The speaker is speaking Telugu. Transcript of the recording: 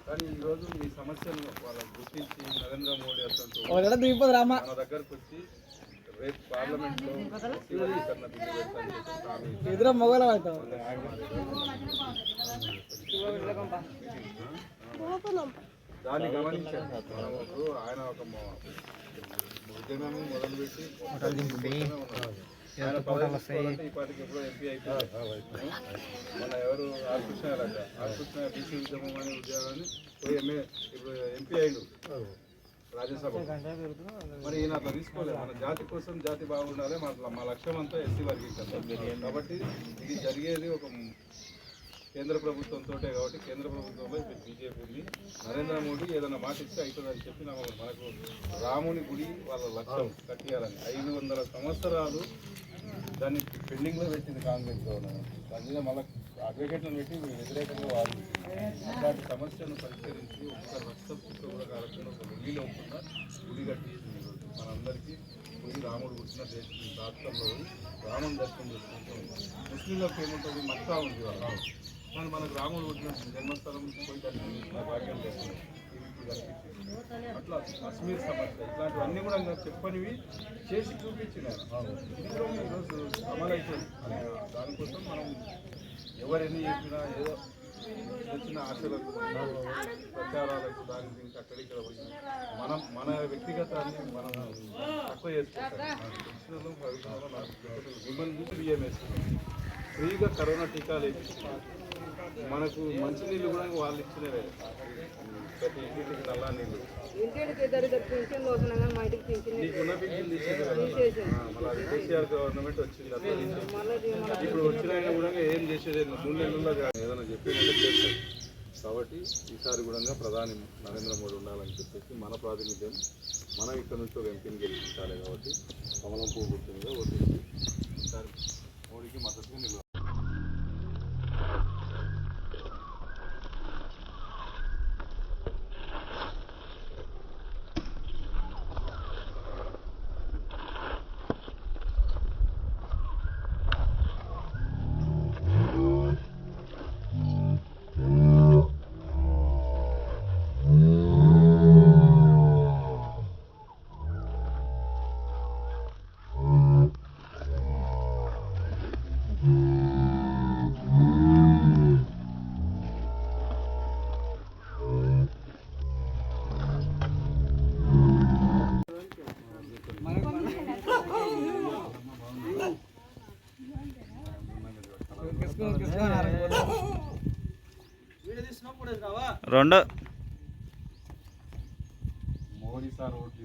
కానీ ఈరోజు మీ సమస్యను వాళ్ళకి గుర్తించి నరేంద్ర మోడీ అసలు మన దగ్గరకు వచ్చి రేపు పార్లమెంట్లో శివీకరణ బిల్లు దాన్ని గమనించారు. ఆయన ఒక ఉద్యమం మొదలుపెట్టి ఇప్పటికి ఎప్పుడో ఎంపీ అయిపోయింది. మన ఎవరు ఆర్కృష్ణ బీసీ ఉద్యమం అనే ఉద్యోగాన్ని పోయి ఇప్పుడు ఎంపీ అయ్యిండు రాజ్యసభ. మరి ఈయన అట్లా తీసుకోలేదు. మన జాతి కోసం జాతి బాగుండాలి, మా లక్ష్యం అంతా ఎస్సీ వర్గీకరణ. కాబట్టి ఇది జరిగేది ఒక కేంద్ర ప్రభుత్వంతో కాబట్టి కేంద్ర ప్రభుత్వంలో ఇప్పుడు బీజేపీ ఉంది. నరేంద్ర మోడీ ఏదైనా మాట ఇస్తే అవుతుందని చెప్పి మనకు రాముని గుడి వాళ్ళ లక్ష్యం కట్టియాలని 500 సంవత్సరాలు దాన్ని పెండింగ్లో పెట్టింది కాంగ్రెస్ గవర్నమెంట్. దాని మీద మళ్ళీ అడ్వకేట్లను పెట్టి వ్యతిరేకంగా వాళ్ళు అలాంటి సమస్యను పరిష్కరించి ఒక్క రక్త కూడా కాకుండా ఒక వెళ్ళి లేకుండా గుడి కట్టించింది. మనందరికీ పోయి రాముడు పుట్టిన దేశం రాష్ట్రంలో రాముని దర్శనం చేసుకుంటూ ముస్లింలకు ఏముంటుంది మక్కా ఉంది వాళ్ళు, కానీ మనకు రాముడు పుట్టిన జన్మస్థలం పోయి దర్శనం చేసుకున్న భాగ్యం లేదు. అట్లా కాశ్మీర్ సమస్య ఇట్లాంటివన్నీ కూడా చెప్పనివి చేసి చూపించిన ఇది కూడా ఈరోజు అమలైతుంది. దానికోసం మనం ఎవరెన్ని చెప్పినా ఏదో చిన్న ఆశలకు ప్రచారాలకు దాని దీనికి అక్కడిక్కడ పోయి మన వ్యక్తిగతాన్ని మనం తక్కువ చేసుకుంటాం. మిమ్మల్ని చూసి బియ్యం వేసుకున్నాం, ఫ్రీగా కరోనా టీకాలు వేయించుకున్నాం. మనకు మంచినీళ్ళు కూడా వాళ్ళు ఇచ్చినవే, ప్రతి ఇంటికి నల్లా నీళ్ళు నీకున్న పింఛన్ తీసేది. మళ్ళీ కేసీఆర్ గవర్నమెంట్ వచ్చింది అట్లా తీసేది. ఇప్పుడు వచ్చిన కూడా ఏం చేసేది 3 నెలల్లో ఏదైనా చెప్పేది చేస్తారు. కాబట్టి ఈసారి కూడా ప్రధాని నరేంద్ర మోడీ ఉండాలని చెప్పేసి మన ప్రాతినిధ్యం మనం ఇక్కడ నుంచి ఒక ఎంపీని గెలిపించాలి. కాబట్టి కమలం పువ్వు గుర్తుగా ఓటించి ఈసారి మోడీకి మద్దతుగా నిలవాలి. రెండు మోడీ సార్ ఓట్లు